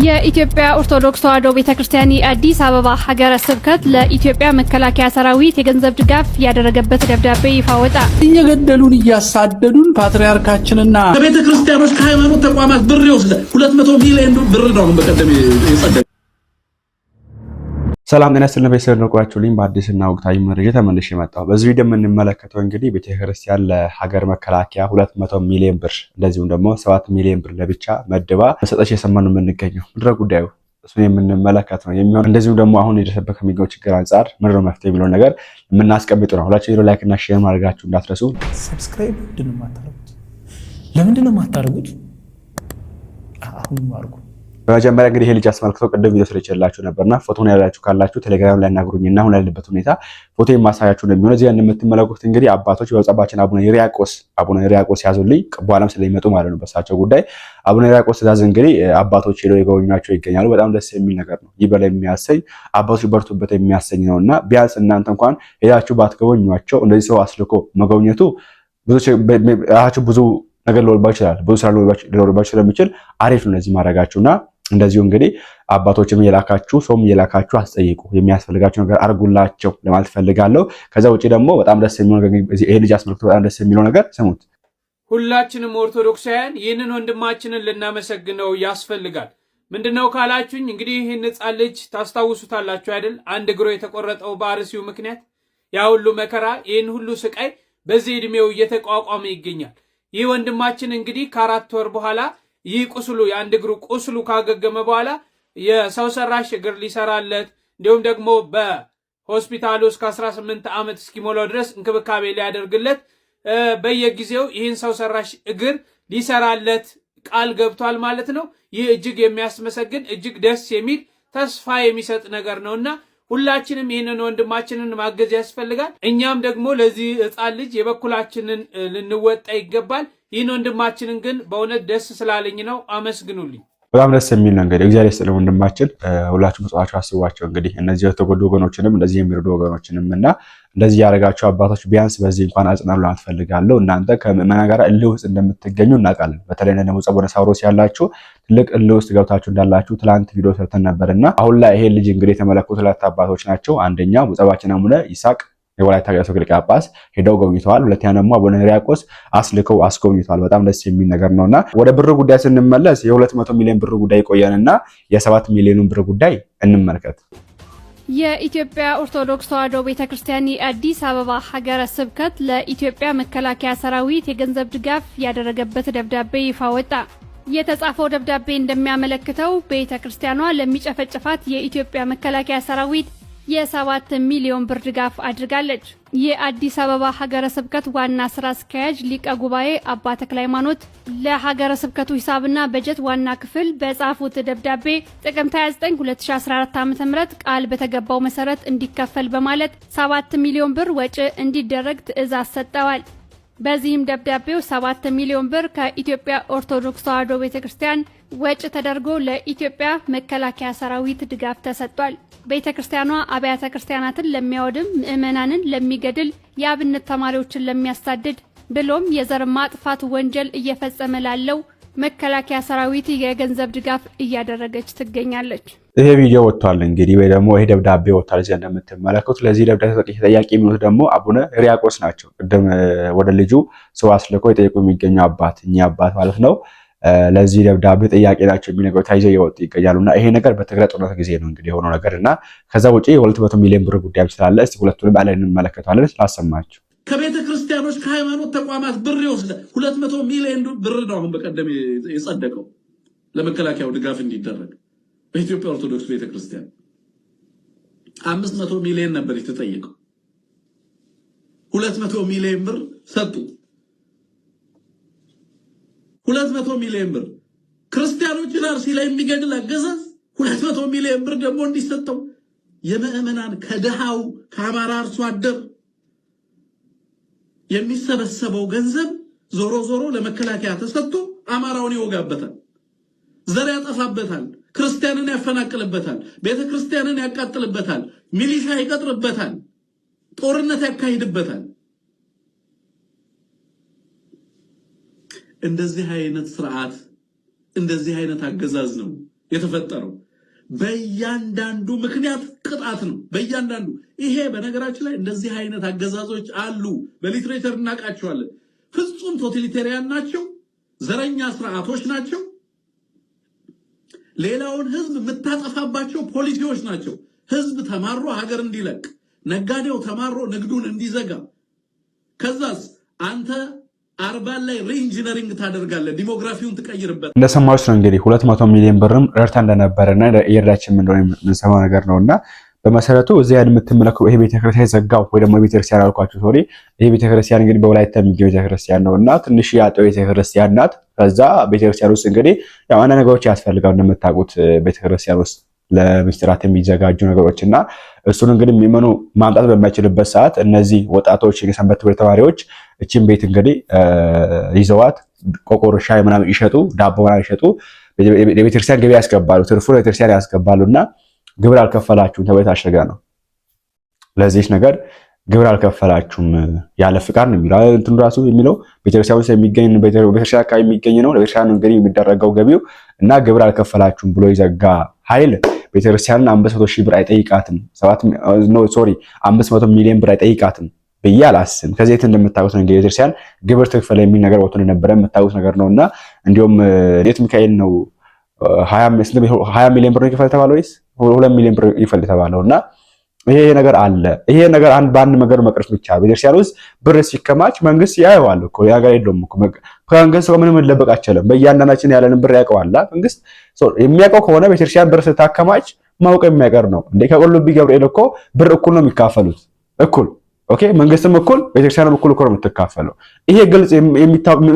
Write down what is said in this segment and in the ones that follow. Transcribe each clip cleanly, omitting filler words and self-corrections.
የኢትዮጵያ ኦርቶዶክስ ተዋሕዶ ቤተክርስቲያን የአዲስ አበባ ሀገረ ስብከት ለኢትዮጵያ መከላከያ ሰራዊት የገንዘብ ድጋፍ ያደረገበት ደብዳቤ ይፋ ወጣ። እየገደሉን እያሳደዱን ፓትርያርካችንና ከቤተክርስቲያኖች ከሃይማኖት ተቋማት ብር ይወስዳል። 200 ሚሊዮን ብር ነው በቀደም የጸደቀ። ሰላም ጤና ይስጥልን ቤተሰብ ነቋችሁልኝ በአዲስና ወቅታዊ መረጃ ተመልሼ መጣሁ። በዚህ ቪዲዮ የምንመለከተው እንግዲህ ቤተክርስቲያን ለሀገር መከላከያ 200 ሚሊዮን ብር እንደዚሁም ደግሞ 7 ሚሊዮን ብር ለብቻ መድባ መሰጠች የሰማነው የምንገኘው ምድረ ጉዳዩ እሱን የምንመለከት ነው የሚሆን። እንደዚሁም ደግሞ አሁን የደረሰበት ከሚገኘው ችግር አንጻር ምንድነው መፍትሄ የሚለው ነገር የምናስቀምጥ ነው። ሁላችሁ ቪዲዮ ላይክ እና ሼር ማድረጋችሁ እንዳትረሱ። ሰብስክራይብ ለምንድነው የማታደርጉት? አሁን አድርጉ። በመጀመሪያ እንግዲህ ይሄ ልጅ አስመልክቶ ቅድም ቪዲዮ ስለጨላችሁ ነበርና ፎቶውን ያላችሁ ካላችሁ ቴሌግራም ላይ አናግሩኝና አሁን ያለበት ሁኔታ ፎቶ የማሳያችሁ ነው የሚሆነው። እዚህ እንደምትመለከቱት እንግዲህ አባቶች በጸባችን አቡነ ሕርያቆስ ያዙልኝ በኋላም ስለሚመጡ ማለት ነው በሳቸው ጉዳይ አቡነ ሕርያቆስ ትእዛዝ እንግዲህ አባቶች ሄደው የጎበኟቸው ይገኛሉ። በጣም ደስ የሚል ነገር ነው። ይበል የሚያሰኝ አባቶች በርቱበት የሚያሰኝ ነውና ቢያንስ እናንተ እንኳን ሄዳችሁ ባትጎበኟቸው እንደዚህ ሰው አስልኮ መጎብኘቱ ብዙ ነገር ሊወልባችሁ ይችላል። ብዙ ስራ ሊወልባችሁ ስለሚችል አሪፍ ነው እነዚህ ማድረጋችሁና እንደዚሁ እንግዲህ አባቶችም የላካችሁ ሰውም የላካችሁ አስጠይቁ፣ የሚያስፈልጋችሁ ነገር አርጉላቸው ለማለት ፈልጋለሁ። ከዛ ውጪ ደግሞ በጣም ደስ የሚለው ነገር ይሄ ልጅ አስመልክቶ በጣም ደስ የሚለው ነገር ስሙት። ሁላችንም ኦርቶዶክሳውያን ይህንን ወንድማችንን ልናመሰግነው ያስፈልጋል። ምንድነው ካላችሁኝ እንግዲህ ይህን ሕፃን ልጅ ታስታውሱታላችሁ አይደል? አንድ እግሩ የተቆረጠው በአርሲው ምክንያት ያ ሁሉ መከራ ይህን ሁሉ ስቃይ በዚህ እድሜው እየተቋቋመ ይገኛል። ይህ ወንድማችን እንግዲህ ከ4 ወር በኋላ ይህ ቁስሉ የአንድ እግሩ ቁስሉ ካገገመ በኋላ የሰው ሰራሽ እግር ሊሰራለት እንዲሁም ደግሞ በሆስፒታሉ እስከ 18 ዓመት እስኪሞላው ድረስ እንክብካቤ ሊያደርግለት በየጊዜው ይህን ሰው ሰራሽ እግር ሊሰራለት ቃል ገብቷል ማለት ነው። ይህ እጅግ የሚያስመሰግን እጅግ ደስ የሚል ተስፋ የሚሰጥ ነገር ነውና ሁላችንም ይህንን ወንድማችንን ማገዝ ያስፈልጋል። እኛም ደግሞ ለዚህ ሕፃን ልጅ የበኩላችንን ልንወጣ ይገባል። ይህን ወንድማችንን ግን በእውነት ደስ ስላለኝ ነው፣ አመስግኑልኝ። በጣም ደስ የሚል ነው። እንግዲህ እግዚአብሔር ይስጥልን ወንድማችን። ሁላችሁም ጽዋችሁ አስቧቸው። እንግዲህ እነዚህ የተጎዱ ወገኖችንም እንደዚህ የሚረዱ ወገኖችንም እና እንደዚህ ያደረጋቸው አባቶች ቢያንስ በዚህ እንኳን አጽናሉ አትፈልጋለሁ። እናንተ ከምዕመናን ጋር እልህ ውስጥ እንደምትገኙ እናውቃለን። በተለይ ደግሞ ጸቦነ ሳውሮስ ያላችሁ ትልቅ እልህ ውስጥ ገብታችሁ እንዳላችሁ ትላንት ቪዲዮ ሰርተን ነበርና አሁን ላይ ይሄ ልጅ እንግዲህ የተመለከቱ ሁለት አባቶች ናቸው። አንደኛው ጸባችን አቡነ ይስሐቅ የወላይታ ሀገረ ስብከት ሊቀ ጳጳስ ሄደው ጎብኝተዋል። ሁለተኛ ደግሞ አቡነ ሕርያቆስ አስልከው አስጎብኝተዋል። በጣም ደስ የሚል ነገር ነውና ወደ ብር ጉዳይ ስንመለስ የ200 ሚሊዮን ብር ጉዳይ ቆየንና የ7 ሚሊዮን ብር ጉዳይ እንመልከት። የኢትዮጵያ ኦርቶዶክስ ተዋሕዶ ቤተክርስቲያን የአዲስ አበባ ሀገረ ስብከት ለኢትዮጵያ መከላከያ ሰራዊት የገንዘብ ድጋፍ ያደረገበት ደብዳቤ ይፋ ወጣ። የተጻፈው ደብዳቤ እንደሚያመለክተው ቤተክርስቲያኗ ለሚጨፈጨፋት የኢትዮጵያ መከላከያ ሰራዊት የ7 ሚሊዮን ብር ድጋፍ አድርጋለች። የአዲስ አበባ ሀገረ ስብከት ዋና ስራ አስኪያጅ ሊቀ ጉባኤ አባ ተክለ ሃይማኖት ለሀገረ ስብከቱ ሂሳብና በጀት ዋና ክፍል በጻፉት ደብዳቤ ጥቅምት 29 2014 ዓ.ም ቃል በተገባው መሰረት እንዲከፈል በማለት 7 ሚሊዮን ብር ወጪ እንዲደረግ ትዕዛዝ ሰጥተዋል። በዚህም ደብዳቤው 7 ሚሊዮን ብር ከኢትዮጵያ ኦርቶዶክስ ተዋሕዶ ቤተክርስቲያን ወጪ ተደርጎ ለኢትዮጵያ መከላከያ ሰራዊት ድጋፍ ተሰጥቷል። ቤተክርስቲያኗ አብያተ ክርስቲያናትን ለሚያወድም፣ ምዕመናንን ለሚገድል፣ የአብነት ተማሪዎችን ለሚያሳድድ ብሎም የዘር ማጥፋት ወንጀል እየፈጸመ ላለው መከላከያ ሰራዊት የገንዘብ ድጋፍ እያደረገች ትገኛለች። ይሄ ቪዲዮ ወጥቷል እንግዲህ ወይ ደግሞ ይሄ ደብዳቤ ወጥቷል እዚህ እንደምትመለከቱት። ለዚህ ደብዳቤ ተጠያቂ የሚሆኑት ደግሞ አቡነ ሕርያቆስ ናቸው። ቅድም ወደ ልጁ ሰው አስልኮ የጠየቁ የሚገኙ አባት እኚህ አባት ማለት ነው። ለዚህ ደብዳቤ ጥያቄ ናቸው የሚል ነገር ታይዘው እየወጡ ይገኛሉና ይሄ ነገር በትግራይ ጦርነት ጊዜ ነው እንግዲህ የሆነው ነገርና ከዛ ውጪ የ200 ሚሊዮን ብር ጉዳይ ስላለ እስቲ ሁለቱንም አለ እንመለከታለን። ስላሰማችሁ ከቤተ ክርስቲያኖች ከሃይማኖት ተቋማት ብር ይወስዳል። 200 ሚሊዮን ብር ነው አሁን በቀደም የጸደቀው ለመከላከያው ድጋፍ እንዲደረግ በኢትዮጵያ ኦርቶዶክስ ቤተክርስቲያን 500 ሚሊዮን ነበር የተጠየቀው። 200 ሚሊዮን ብር ሰጡ። 200 ሚሊዮን ብር ክርስቲያኖችን አርሲ ላይ የሚገድል አገዛዝ 200 ሚሊዮን ብር ደግሞ እንዲሰጠው የምዕመናን ከድሃው ከአማራ አርሶ አደር የሚሰበሰበው ገንዘብ ዞሮ ዞሮ ለመከላከያ ተሰጥቶ አማራውን ይወጋበታል፣ ዘር ያጠፋበታል፣ ክርስቲያንን ያፈናቅልበታል፣ ቤተክርስቲያንን ያቃጥልበታል፣ ሚሊሻ ይቀጥርበታል፣ ጦርነት ያካሂድበታል። እንደዚህ አይነት ስርዓት እንደዚህ አይነት አገዛዝ ነው የተፈጠረው። በእያንዳንዱ ምክንያት ቅጣት ነው። በእያንዳንዱ ይሄ በነገራችን ላይ እንደዚህ አይነት አገዛዞች አሉ። በሊትሬቸር እናውቃቸዋለን። ፍጹም ቶታሊታሪያን ናቸው። ዘረኛ ስርዓቶች ናቸው። ሌላውን ህዝብ የምታጠፋባቸው ፖሊሲዎች ናቸው። ህዝብ ተማሮ ሀገር እንዲለቅ፣ ነጋዴው ተማሮ ንግዱን እንዲዘጋ፣ ከዛስ አንተ አርባን ላይ ሪኢንጂነሪንግ ታደርጋለህ፣ ዲሞግራፊውን ትቀይርበት። እንደሰማችሁ ነው እንግዲህ 200 ሚሊዮን ብርም ረድታ እንደነበረና የረዳችን እንደሆነ የምንሰማው ነገር ነውና በመሰረቱ እዚህ ያን የምትመለከቱ ይሄ ቤተክርስቲያን ዘጋው ወይ ደግሞ ቤተክርስቲያን አልኳችሁ ሶሪ ይሄ ቤተክርስቲያን እንግዲህ በወላይታ የሚገኝ ቤተክርስቲያን ነውና ትንሽ ያጠው ቤተክርስቲያን ናት። ከዛ ቤተክርስቲያን ውስጥ እንግዲህ ያው አንድ ነገሮች ያስፈልጋሉ እንደምታውቁት ቤተክርስቲያን ውስጥ ለምስጢራት የሚዘጋጁ ነገሮችና እሱን እንግዲህ የሚመኑ ማምጣት በማይችልበት ሰዓት እነዚህ ወጣቶች የሰንበት ትምህርት ተማሪዎች እቺን ቤት እንግዲህ ይዘዋት ቆቆሮ ሻይ ምናምን ይሸጡ፣ ዳቦ ምናምን ይሸጡ፣ የቤተክርስቲያን ገቢ ያስገባሉ፣ ትርፉን ቤተክርስቲያን ያስገባሉና ግብር አልከፈላችሁም ተብሎ ታሸገ ነው። ለዚህ ነገር ግብር አልከፈላችሁም ያለ ፍቃድ ነው የሚለው እንትን ራሱ የሚለው ቤተክርስቲያን ውስጥ የሚገኝ ቤተክርስቲያን አካባቢ የሚገኝ ነው ለቤተክርስቲያን እንግዲህ የሚደረገው ገቢው እና ግብር አልከፈላችሁም ብሎ ይዘጋ ኃይል ቤተክርስቲያንን 500 ሺህ ብር አይጠይቃትም። 500 ሚሊዮን ብር አይጠይቃትም ብዬ አላስብም። ከዚህ እንደምታውቁት ነው እንግዲህ ቤተክርስቲያን ግብር ትክፈል የሚል ነገር ወጥቶ እንደነበረ የምታውቁት ነገር ነውና እንዲሁም ዴት ሚካኤል ነው 20 ሚሊዮን ብር ይከፈል ተባለው ወይስ 2 ሚሊዮን ብር ይፈል ተባለውና ይሄ ነገር አለ። ይሄ ነገር በአንድ ነገር መቅረፍ ብቻ ቤተክርስቲያን ውስጥ ብር ሲከማች መንግስት ያየዋል እኮ ያጋር የለውም እኮ ከመንግስት ምንም ልደበቅ አይችልም። በእያንዳንዳችን ያለንን ብር ያውቀዋል መንግስት። የሚያውቀው ከሆነ ቤተክርስቲያን ብር ስታከማች ማውቀው የሚያቀር ነው እንዴ? ከቁልቢ ገብርኤል እኮ ብር እኩል ነው የሚካፈሉት እኩል። ኦኬ መንግስትም እኩል ቤተክርስቲያንም እኩል እኮ ነው የምትካፈለው። ይሄ ግልጽ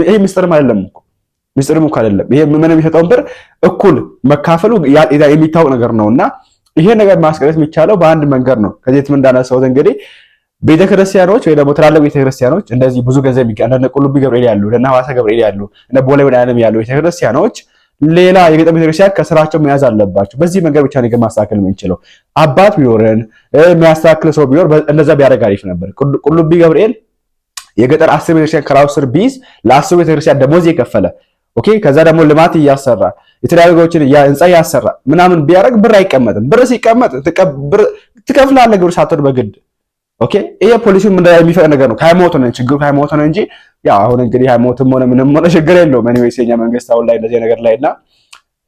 ይሄ ምስጢርም አይደለም እኮ ምስጢርም እኮ አይደለም። ይሄ ምንም የሚሰጠውን ብር እኩል መካፈሉ የሚታወቅ ነገር ነውና ይሄ ነገር ማስቀረት የሚቻለው በአንድ መንገድ ነው። ከዚህ እንዳነሳሁት እንግዲህ ቤተክርስቲያኖች ወይ ደግሞ ትላልቅ ቤተክርስቲያኖች እንደዚህ ብዙ ገንዘብ እንደ ቁልቢ ገብርኤል ያሉ እና ሐዋሳ ገብርኤል ያሉ እና ቦሌ ወዳለም ያሉ ቤተክርስቲያኖች ሌላ የገጠር ቤተክርስቲያን ከስራቸው መያዝ አለባቸው። በዚህ መንገድ ብቻ ነው ማስተካከል የምንችለው። አባት ቢኖረን የሚያስተካክል ሰው ቢኖር እንደዛ ቢያደርግ አሪፍ ነበር። ቁልቢ ገብርኤል የገጠር 10 ቤተክርስቲያን ከራሱ ስር ቢይዝ ለ10 ቤተክርስቲያን ደሞዝ የከፈለ ኦኬ ከዛ ደግሞ ልማት እያሰራ የተለያዩ ነገሮችን ህንጻ እያሰራ ምናምን ቢያደርግ ብር አይቀመጥም። ብር ሲቀመጥ ትከፍላለህ ግብር ሳትወድ በግድ ኦኬ። ይሄ ፖሊሲው ምን የሚፈቅድ ነገር ነው። ሃይማኖት ነው ችግሩ፣ ሃይማኖት ነው እንጂ ያው አሁን እንግዲህ ሃይማኖትም ሆነ ምንም ሆነ ችግር የለውም። ኤኒዌይስ የኛ መንግስት አሁን ላይ እንደዚህ ነገር ላይና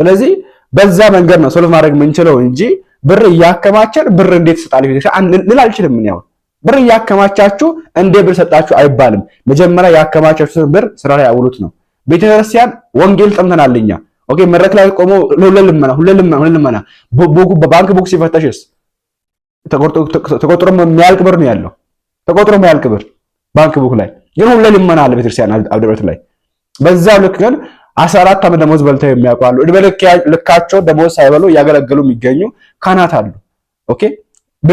ስለዚህ በዛ መንገድ ነው ሶልቭ ማድረግ የምንችለው እንጂ ብር እያከማቸን ብር እንዴት ሰጣለህ ቤተክርስቲያን ልል አልችልም። ምን ያው ብር እያከማቻችሁ እንዴ ብር ሰጣችሁ አይባልም። መጀመሪያ ያከማቻችሁትን ብር ስራ ላይ አውሉት ነው። ቤተክርስቲያን ወንጌል ጠምተናልኛ ኦኬ መድረክ ላይ ቆሞ ሁለልመና በባንክ ቡክ ሲፈተሽስ ተቆጥሮ የሚያልቅ ብር ነው ያለው። ተቆጥሮ የሚያልቅ ብር ባንክ ቡክ ላይ ግን ሁለልመና አለ ቤተክርስቲያን አብደረት ላይ። በዛው ልክ ግን 14 ዓመት ደሞዝ በልተው የሚያውቁ አሉ። እድሜ ልካቸው ደሞዝ ሳይበሉ እያገለገሉ የሚገኙ ካህናት አሉ። ኦኬ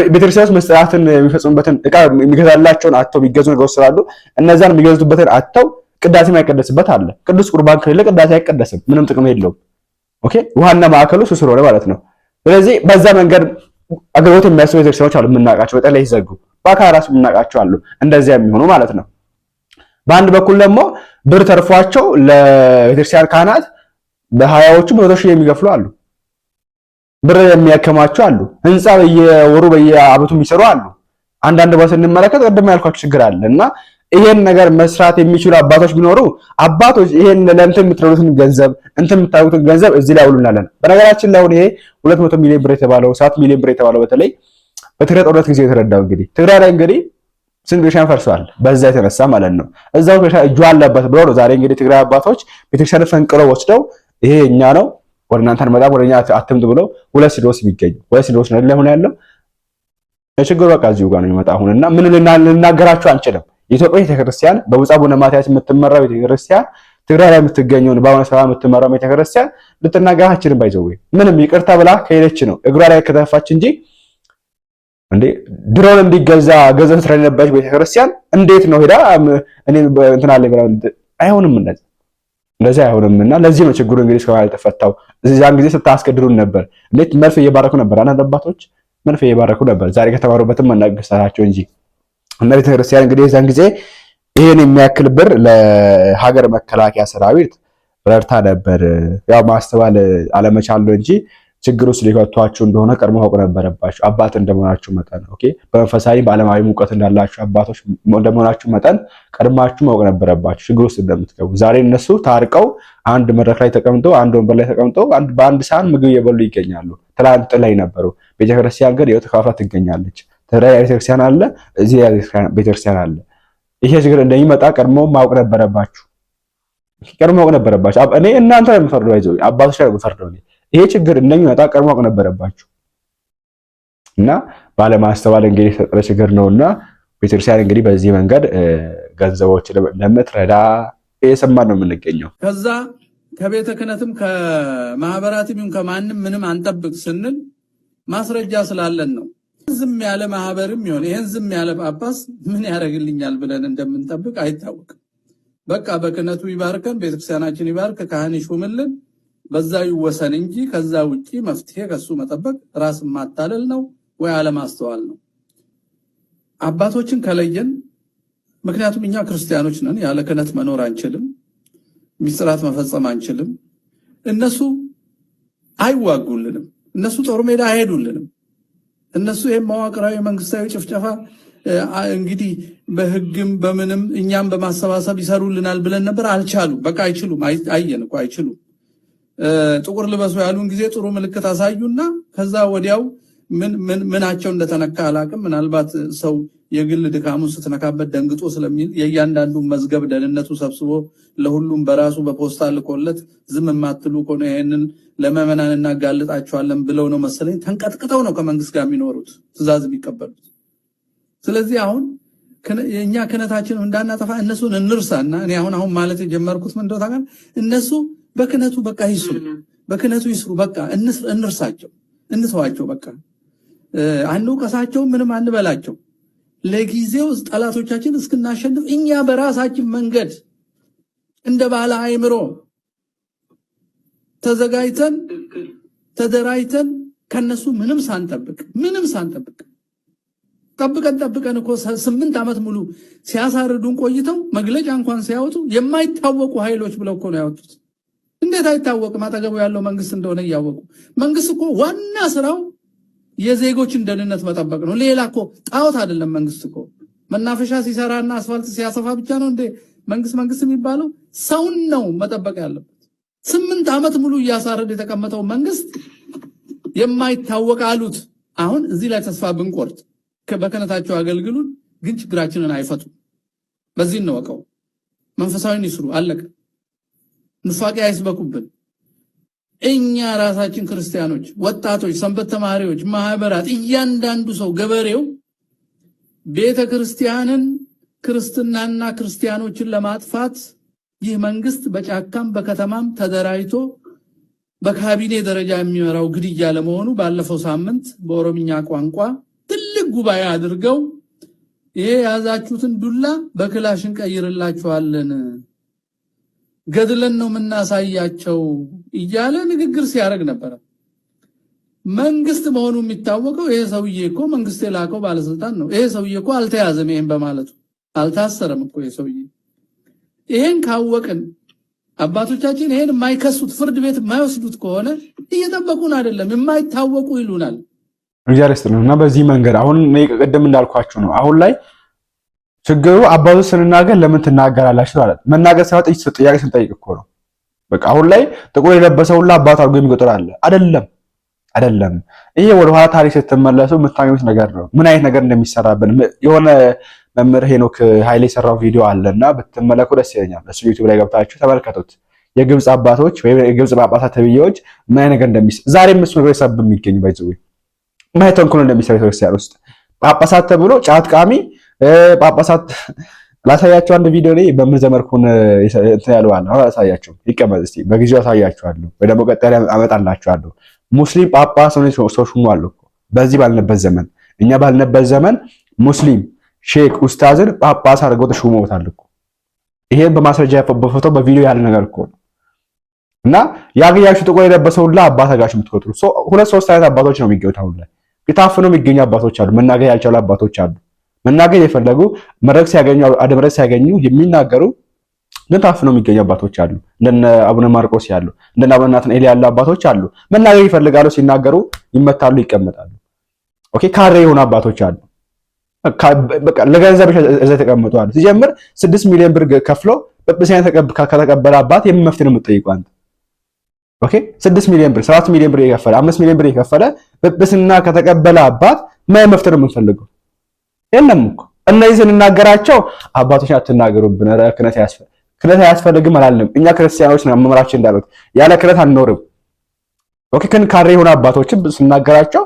ቤተክርስቲያን ውስጥ መስጠትን የሚፈጽሙበትን ዕቃ የሚገዛላቸውን አጥተው የሚገዙ ነገሮች ስላሉ እነዛን የሚገዙበትን አጥተው ቅዳሴ የማይቀደስበት አለ። ቅዱስ ቁርባን ከሌለ ቅዳሴ አይቀደስም፣ ምንም ጥቅም የለውም። ኦኬ ዋና ማዕከሉ እሱ ስለሆነ ማለት ነው። ስለዚህ በዛ መንገድ አገልግሎት የሚያስቡ ቤተክርስቲያኖች አሉ የምናውቃቸው፣ በጠላ ይዘጉ በአካል ራሱ የምናውቃቸው አሉ እንደዚያ የሚሆኑ ማለት ነው። በአንድ በኩል ደግሞ ብር ተርፏቸው ለቤተክርስቲያን ካህናት በ20ዎቹ 100 ሺህ የሚከፍሉ አሉ። ብር የሚያከማቹ አሉ። ህንጻ በየወሩ በየአመቱ የሚሰሩ አሉ። አንዳንድ ቦታ ስንመለከት ቀደም ያልኳችሁ ችግር አለ እና ይሄን ነገር መስራት የሚችሉ አባቶች ቢኖሩ አባቶች ይሄን ለእንትን የምትረዱትን ገንዘብ እንትን የምታዩትን ገንዘብ እዚህ ላይ አውሉናለን። በነገራችን ላይ ይሄ 200 ሚሊዮን ብር የተባለው 7 ሚሊዮን ብር የተባለው በተለይ በትግራይ ጦርነት ጊዜ የተረዳው እንግዲህ ትግራይ ላይ እንግዲህ ስንት ቤተክርስቲያን ፈርሷል በዛ የተነሳ ማለት ነው። እዛው ቤተክርስቲያን እጁ አለበት ብሎ ነው ዛሬ እንግዲህ ትግራይ አባቶች ቤተክርስቲያን ፈንቅለው ወስደው ይሄ እኛ ነው ወደ እናንተ አንመጣም ወደኛ አትምጡ ብለው ሁለት ሲኖዶስ ቢገኝ ሁለት ሲኖዶስ ነው ለምን ያለው የችግሩ በቃ እዚሁ ጋር ነው የሚመጣ አሁንና ምን ልናገራችሁ አንችልም። የኢትዮጵያ ቤተክርስቲያን በብፁዕ አቡነ ማትያስ የምትመራው ቤተክርስቲያን ትግራይ ላይ የምትገኘውን በአቡነ ሰላማ የምትመራው ቤተክርስቲያን ልትናገራችን ባይዘው ምንም ይቅርታ ብላ ከሄደች ነው እግሯ ላይ ከተፋች እንጂ እንዴ ድሮን እንዲገዛ ገንዘብ ስለነበረች ቤተክርስቲያን እንዴት ነው ሄዳ እኔ እንትን አለ ብላ አይሆንም። እንደዚህ አይሆንምና ለዚህ ነው ችግሩ እንግዲህ እስካሁን ያልተፈታው። እዚያን ጊዜ ስታስቀድሩን ነበር እንዴት መርፍ እየባረኩ ነበር አንድ አባቶች መርፍ እየባረኩ ነበር ዛሬ ከተማሩበትም መናገሳቸው እንጂ እና ቤተክርስቲያን እንግዲህ እዛን ጊዜ ይሄን የሚያክል ብር ለሀገር መከላከያ ሰራዊት ረድታ ነበር። ያው ማስተዋል አለመቻል ነው እንጂ ችግር ውስጥ ሊከቷችሁ እንደሆነ ቀድሞ ማወቅ ነበረባችሁ። አባት እንደመሆናችሁ መጠን ኦኬ፣ በመንፈሳዊ በዓለማዊ ሙቀት እንዳላችሁ አባቶች እንደመሆናችሁ መጠን ቀድማችሁ ማወቅ ነበረባችሁ ችግር ውስጥ እንደምትገቡ። ዛሬ እነሱ ታርቀው አንድ መድረክ ላይ ተቀምጠው አንድ ወንበር ላይ ተቀምጠው በአንድ ሳህን ምግብ እየበሉ ይገኛሉ። ትላንት ላይ ነበሩ። ቤተክርስቲያን ግን ይኸው ተካፍላ ትገኛለች። ተራይ ቤተክርስቲያን አለ፣ እዚህ ቤተክርስቲያን አለ። ይሄ ችግር እንደሚመጣ ቀድሞ ማወቅ ነበረባችሁ። ቀድሞ ማወቅ ነበረባችሁ። እኔ እናንተ ላይ የምፈርደው አይዞህ አባቶች ላይ የምፈርደው እኔ ይሄ ችግር እንደሚመጣ ቀድሞ ማወቅ ነበረባችሁ እና ባለማስተዋል እንግዲህ የተፈጠረ ችግር ነውና ቤተክርስቲያን እንግዲህ በዚህ መንገድ ገንዘቦችን ለምትረዳ እየሰማን ነው የምንገኘው። ከዛ ከቤተ ክህነትም ከማህበራትም ከማንም ምንም አንጠብቅ ስንል ማስረጃ ስላለን ነው። ዝም ያለ ማህበርም ይሁን ይሄን ዝም ያለ ጳጳስ ምን ያደርግልኛል ብለን እንደምንጠብቅ አይታወቅም። በቃ በክህነቱ ይባርከን፣ ቤተክርስቲያናችን ይባርክ፣ ካህን ይሹምልን፣ በዛ ይወሰን እንጂ ከዛ ውጪ መፍትሄ ከሱ መጠበቅ ራስን ማታለል ነው ወይ አለማስተዋል ነው። አባቶችን ከለየን፣ ምክንያቱም እኛ ክርስቲያኖች ነን፣ ያለ ክህነት መኖር አንችልም፣ ሚስጥራት መፈጸም አንችልም። እነሱ አይዋጉልንም፣ እነሱ ጦር ሜዳ አይሄዱልንም። እነሱ ይሄን መዋቅራዊ መንግስታዊ ጭፍጨፋ እንግዲህ በህግም በምንም እኛም በማሰባሰብ ይሰሩልናል ብለን ነበር። አልቻሉም። በቃ አይችሉም። አየን እኮ አይችሉም። ጥቁር ልበሱ ያሉን ጊዜ ጥሩ ምልክት አሳዩና ከዛ ወዲያው ምናቸው እንደተነካ አላቅም። ምናልባት ሰው የግል ድካሙን ስትነካበት ደንግጦ ስለሚል የእያንዳንዱ መዝገብ ደህንነቱ ሰብስቦ ለሁሉም በራሱ በፖስታ ልኮለት ዝም የማትሉ ከሆነ ይሄንን ለመመናን እናጋልጣቸዋለን ብለው ነው መሰለኝ ተንቀጥቅጠው ነው ከመንግስት ጋር የሚኖሩት ትእዛዝ የሚቀበሉት። ስለዚህ አሁን የኛ ክህነታችን እንዳናጠፋ እነሱን እንርሳና እኔ አሁን ማለት የጀመርኩት ምን እንደው ታውቃለህ፣ እነሱ በክህነቱ በቃ ይስሩ፣ በክህነቱ ይስሩ፣ በቃ እንርሳቸው፣ እንተዋቸው፣ በቃ አንውቀሳቸው፣ ምንም አንበላቸው። ለጊዜው ጠላቶቻችን እስክናሸንፍ እኛ በራሳችን መንገድ እንደ ባለ አእምሮ ተዘጋጅተን ተደራጅተን ከነሱ ምንም ሳንጠብቅ ጠብቀን እኮ 8 ዓመት ሙሉ ሲያሳርዱን ቆይተው መግለጫ እንኳን ሲያወጡ የማይታወቁ ኃይሎች ብለው እኮ ነው ያወጡት። እንዴት አይታወቅም? አጠገቡ ያለው መንግስት እንደሆነ እያወቁ። መንግስት እኮ ዋና ስራው የዜጎችን ደህንነት መጠበቅ ነው። ሌላ እኮ ጣዖት አይደለም። መንግስት እኮ መናፈሻ ሲሰራና አስፋልት ሲያሰፋ ብቻ ነው እንዴ መንግስት የሚባለው? ሰውን ነው መጠበቅ ያለበት። 8 ዓመት ሙሉ እያሳረደ የተቀመጠው መንግስት የማይታወቅ አሉት። አሁን እዚህ ላይ ተስፋ ብንቆርጥ በክህነታቸው አገልግሉን፣ ግን ችግራችንን አይፈቱም። በዚህ እንወቀው። መንፈሳዊን ይስሩ፣ አለቀ። ንፋቄ አይስበኩብን። እኛ ራሳችን ክርስቲያኖች፣ ወጣቶች፣ ሰንበት ተማሪዎች፣ ማህበራት፣ እያንዳንዱ ሰው፣ ገበሬው ቤተክርስቲያንን ክርስትናና ክርስቲያኖችን ለማጥፋት ይህ መንግስት በጫካም በከተማም ተደራጅቶ በካቢኔ ደረጃ የሚመራው ግድያ ለመሆኑ ባለፈው ሳምንት በኦሮምኛ ቋንቋ ትልቅ ጉባኤ አድርገው ይሄ ያዛችሁትን ዱላ በክላሽ እንቀይርላችኋለን፣ ገድለን ነው የምናሳያቸው እያለ ንግግር ሲያደርግ ነበር። መንግስት መሆኑ የሚታወቀው ይሄ ሰውዬ እኮ መንግስት የላከው ባለስልጣን ነው። ይሄ ሰውዬ እኮ አልተያዘም፣ ይሄን በማለቱ አልታሰረም እኮ ይሄ ሰውዬ። ይሄን ካወቅን አባቶቻችን ይሄን የማይከሱት ፍርድ ቤት የማይወስዱት ከሆነ እየጠበቁን አይደለም፣ የማይታወቁ ይሉናል። እግዚአብሔር ይስጥልን። እና በዚህ መንገድ አሁን ቅድም እንዳልኳችሁ ነው። አሁን ላይ ችግሩ አባቶች ስንናገር ለምን ትናገራላችሁ ማለት መናገር ሳይሆን ጥያቄ ስንጠይቅ እኮ ነው። በቃ አሁን ላይ ጥቁር የለበሰው ሁላ አባት አድርጎ የሚቆጥር አለ። አይደለም። ይሄ ወደ ኋላ ታሪክ ስትመለሱ የምታገኙት ነገር ነው። ምን አይነት ነገር እንደሚሰራብን የሆነ መምህር ሄኖክ ኃይሌ የሰራው ቪዲዮ አለና ብትመለኩ ደስ ይለኛል። እሱ ዩቲዩብ ላይ ገብታችሁ ተመልከቱት። የግብጽ አባቶች ወይም የግብጽ ጳጳሳት ተብዬዎች ምን አይነት ነገር እንደሚሰራ ዛሬም እሱ ነገር ይሰብ የሚገኝ ባይዘው ማየት እንኳን እንደሚሰራ ክርስቲያን ውስጥ ጳጳሳት ተብሎ ጫት ቃሚ ጳጳሳት ላሳያችሁ። አንድ ቪዲዮ ላይ በምን ዘመርኩን እንትን ያለዋል። አሁን አሳያችሁ፣ ይቀመጥ እስቲ በጊዜው አሳያችኋለሁ፣ ወይ ደግሞ ቀጣይ አመጣላችኋለሁ። ሙስሊም ጳጳስ ነው ሰው ሹሙ አሉ። በዚህ ባልነበት ዘመን እኛ ባልነበት ዘመን ሙስሊም ሼክ ኡስታዝን ጳጳስ አድርገው ተሾመውታል እኮ። ይሄን በማስረጃ በፎቶ በቪዲዮ ያለ ነገር እኮ ነው። እና ያገኛችሁ ጥቁር የለበሰው ሁላ አባት አጋችሁ የምትቆጥሩ 2-3 አይነት አባቶች ነው የሚገኙት። አሁን ላይ የታፈነው የሚገኙ አባቶች አሉ፣ መናገር ያልቻሉ አባቶች አሉ። መናገር የፈለጉ መድረክ ሲያገኙ አደብረት ሲያገኙ የሚናገሩ ግን ታፍነው የሚገኙ አባቶች አሉ። እንደነ አቡነ ማርቆስ ያሉ እንደነ አቡነ ናትናኤል ያሉ አባቶች አሉ። መናገር ይፈልጋሉ፣ ሲናገሩ ይመታሉ፣ ይቀመጣሉ። ኦኬ ካሬ የሆኑ አባቶች አሉ። በቃ ለገንዘብ እዛ ተቀምጠው አሉ። ሲጀምር 6 ሚሊዮን ብር ከፍለው ጵጵስና ከተቀበለ አባት የምን መፍትሄ ነው የምትጠይቀው አንተ? ኦኬ 6 ሚሊዮን ብር 7 ሚሊዮን ብር የከፈለ 5 ሚሊዮን ብር የከፈለ ጵጵስና ከተቀበለ አባት ምን መፍትሄ ነው የምንፈልገው? የለም እኮ እነዚህ ስንናገራቸው አባቶች አትናገሩብን፣ ክህነት አያስፈልግም አላለም። እኛ ክርስቲያኖች ነው መምህራችን እንዳሉት ያለ ክህነት አንኖርም። ኦኬ ግን ካሬ የሆኑ አባቶችን ስናገራቸው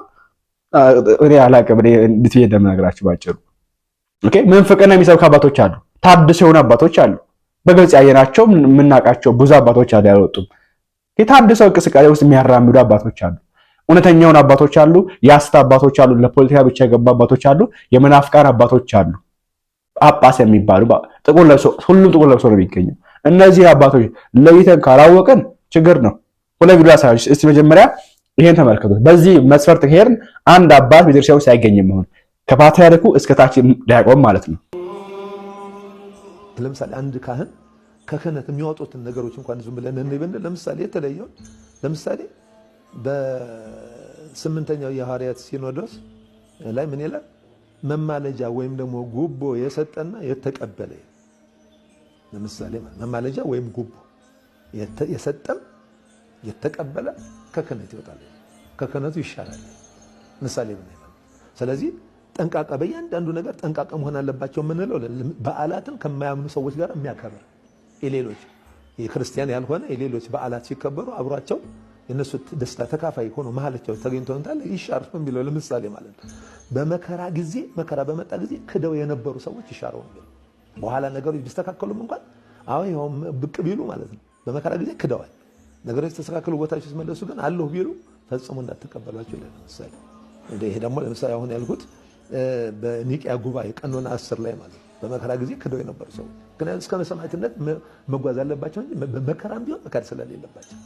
እኔ አላውቅም እንዴት እንደምነግራችሁ ባጭሩ። ኦኬ ምንፍቅና የሚሰብኩ አባቶች አሉ፣ ታድሰው የሆኑ አባቶች አሉ። በግልጽ ያየናቸው የምናውቃቸው ብዙ አባቶች አሉ ያልወጡም። የታድሰው እንቅስቃሴ ውስጥ የሚያራምዱ አባቶች አሉ። እውነተኛውን አባቶች አሉ፣ የሐሰት አባቶች አሉ፣ ለፖለቲካ ብቻ የገቡ አባቶች አሉ፣ የመናፍቃን አባቶች አሉ። ጳጳስ የሚባሉ ጥቁር ለብሶ ሁሉም ጥቁር ለብሶ ነው የሚገኘው። እነዚህ አባቶች ለይተን ካላወቅን ችግር ነው። ሁለት ቪዲዮ አሳያችሁ እስቲ። መጀመሪያ ይሄን ተመልከቱት። በዚህ መስፈርት ከሄድን አንድ አባት ቤተክርስቲያን ውስጥ አይገኝም። አሁን ከፓትርያርኩ እስከ ታች ዲያቆን ማለት ነው። ለምሳሌ አንድ ካህን ከክህነት የሚያወጡትን ነገሮች እንኳን ዝም ብለን እንብን። ለምሳሌ የተለየው ለምሳሌ በስምንተኛው የሐዋርያት ሲኖዶስ ላይ ምን ይላል? መማለጃ ወይም ደግሞ ጉቦ የሰጠና የተቀበለ። ለምሳሌ መማለጃ ወይም ጉቦ የሰጠም የተቀበለ ከክህነት ይወጣል፣ ከክህነቱ ይሻላል። ምሳሌ ምን ይላል? ስለዚህ ጠንቃቃ በእያንዳንዱ ነገር ጠንቃቃ መሆን አለባቸው የምንለው በዓላትን ከማያምኑ ሰዎች ጋር የሚያከብር የሌሎች የክርስቲያን ያልሆነ የሌሎች በዓላት ሲከበሩ አብሯቸው የነሱ ደስታ ተካፋይ ሆኖ መሀላቸው ተገኝቶ እንታለ ይሻር የሚለው ለምሳሌ ማለት ነው። በመከራ ጊዜ መከራ በመጣ ጊዜ ክደው የነበሩ ሰዎች ይሻሩ ነው። በኋላ ነገሮች ቢስተካከሉም እንኳን አዎ ይሄው ብቅ ቢሉ ማለት ነው በመከራ ጊዜ ክደዋል። ነገሮች ተስተካከሉ ቦታቸው ሲመለሱ ግን አለሁ ቢሉ ፈጽሞ እንዳትቀበሏቸው ይላል። ለምሳሌ ይሄ ደግሞ ለምሳሌ አሁን ያልኩት በኒቂያ ጉባኤ ቀኖና 10 ላይ ማለት በመከራ ጊዜ ክደው የነበሩ ሰዎች ግን እስከ ሰማዕትነት መጓዝ አለባቸው እንጂ በመከራም ቢሆን መካድ ስለሌለባቸው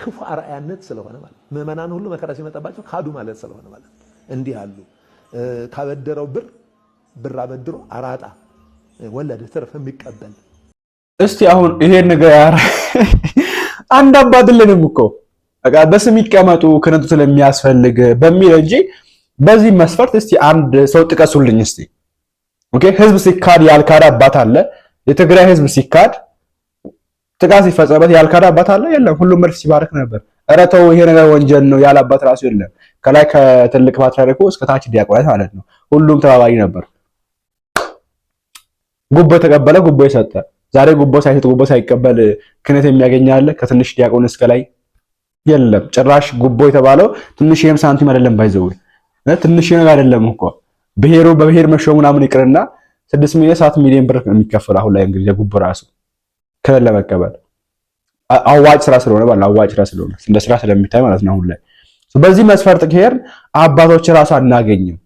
ክፉ አርአያነት ስለሆነ ማለት ምዕመናን ሁሉ መከራ ሲመጣባቸው ካዱ ማለት ስለሆነ ማለት እንዲህ አሉ። ካበደረው ብር አበድሮ አራጣ ወለደ ትርፍ የሚቀበል። እስቲ አሁን ይሄን ነገር አንድ አባድልንም እኮ በቃ በስም ይቀመጡ ክህነቱ ስለሚያስፈልግ በሚል እንጂ በዚህ መስፈርት እስቲ አንድ ሰው ጥቀሱልኝ እስቲ። ኦኬ ህዝብ ሲካድ ያልካዳ አባት አለ? የትግራይ ህዝብ ሲካድ ጥቃት ሲፈጸምበት ያልካዳ አባት አለ? የለም። ሁሉም መልስ ሲባርክ ነበር። ኧረ ተው ይሄ ነገር ወንጀል ነው ያለ አባት ራሱ የለም። ከላይ ከትልቅ ፓትርያርኩ እስከ ታች ዲያቆናት ማለት ነው ሁሉም ተባባሪ ነበር። ጉቦ ተቀበለ፣ ጉቦ የሰጠ ዛሬ ጉቦ ሳይሰጥ ጉቦ ሳይቀበል ክህነት የሚያገኝ አለ? ከትንሽ ዲያቆን እስከ ላይ የለም። ጭራሽ ጉቦ የተባለው ትንሽ ይሄም ሳንቲም አይደለም፣ ባይዘው ትንሽ ነገር አይደለም እኮ ብሔሩ በብሔር መሾሙ ምናምን ይቅርና 6 ሚሊዮን 7 ሚሊዮን ብር የሚከፈል አሁን ላይ እንግዲህ ጉቦ ራሱ ክህነት ለመቀበል አዋጭ ስራ ስለሆነ አዋጭ ስራ ስለሆነ እንደ ስራ ስለሚታይ ማለት ነው አሁን ላይ። በዚህ መስፈርት ከሄር አባቶች ራሱ አናገኝም።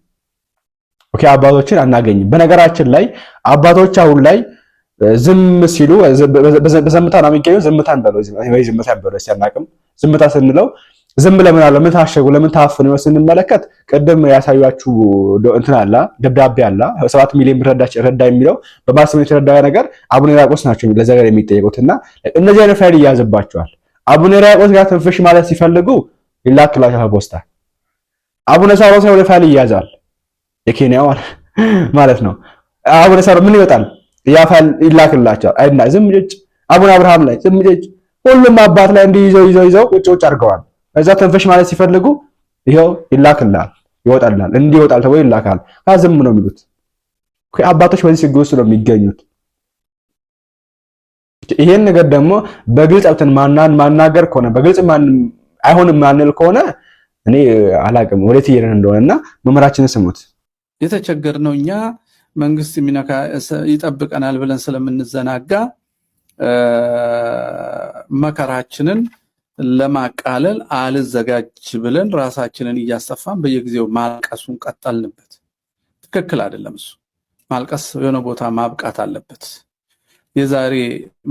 ኦኬ አባቶችን አናገኝም። በነገራችን ላይ አባቶች አሁን ላይ ዝም ሲሉ በዝምታ ነው የሚገኙ። ዝምታን በለው ወይ ዝምታን በለው ሲያናቅም ዝምታ ስንለው ዝም ለምን አለ ምን ታሸጉ ለምን ታፈኑ ስንመለከት ቅድም ያሳያችሁ እንትን አለ ደብዳቤ አለ 7 ሚሊዮን ብር ረዳ የሚለው በማስመን የተረዳ ነገር አቡነ ሕርያቆስ ናቸው ለዘገር የሚጠየቁትና እነዚህ አይነት ፋይል ይያዝባቸዋል። አቡነ ሕርያቆስ ጋር ትንፍሽ ማለት ሲፈልጉ ይላክላቸው ፖስታ። አቡነ ሳዊሮስ ወደ ፋይል ይያዛል የኬንያው ማለት ነው። አቡነ ሳዊሮስ ምን ይወጣል ያ ፋይል ይላክላቸዋል። አይና ዝም ጭጭ አቡነ አብርሃም ላይ ዝም ጭጭ ሁሉም አባት ላይ እንዲህ ይዘው ቁጭ አድርገዋል። እዛ ተንፈሽ ማለት ሲፈልጉ ይሄው ይላክላል ይወጣላል እንዲህ ይወጣል ተብሎ ይላካል። ዝም ነው የሚሉት። አባቶች በዚህ ችግር ውስጥ ነው የሚገኙት። ይሄን ነገር ደግሞ በግልጽ አብተን ማናገር ከሆነ በግልጽ አይሆንም ማንል ከሆነ እኔ አላቅም ወዴት እየሄድን እንደሆነና መምህራችንን ስሙት። የተቸገርነው እኛ መንግስት የሚነካ ይጠብቀናል ብለን ስለምንዘናጋ መከራችንን ለማቃለል አልዘጋጅ ብለን ራሳችንን እያሰፋን በየጊዜው ማልቀሱን ቀጠልንበት። ትክክል አይደለም። እሱ ማልቀስ የሆነ ቦታ ማብቃት አለበት። የዛሬ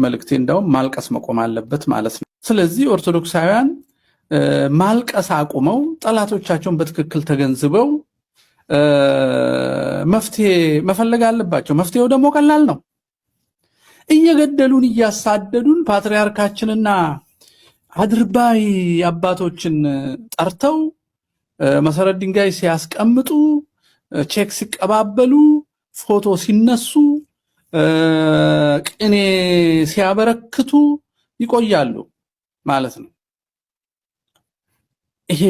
መልእክቴ እንደውም ማልቀስ መቆም አለበት ማለት ነው። ስለዚህ ኦርቶዶክሳውያን ማልቀስ አቁመው ጠላቶቻቸውን በትክክል ተገንዝበው መፍትሄ መፈለግ አለባቸው። መፍትሄው ደግሞ ቀላል ነው። እየገደሉን እያሳደዱን ፓትርያርካችንና አድርባይ አባቶችን ጠርተው መሰረት ድንጋይ ሲያስቀምጡ፣ ቼክ ሲቀባበሉ፣ ፎቶ ሲነሱ፣ ቅኔ ሲያበረክቱ ይቆያሉ ማለት ነው። ይሄ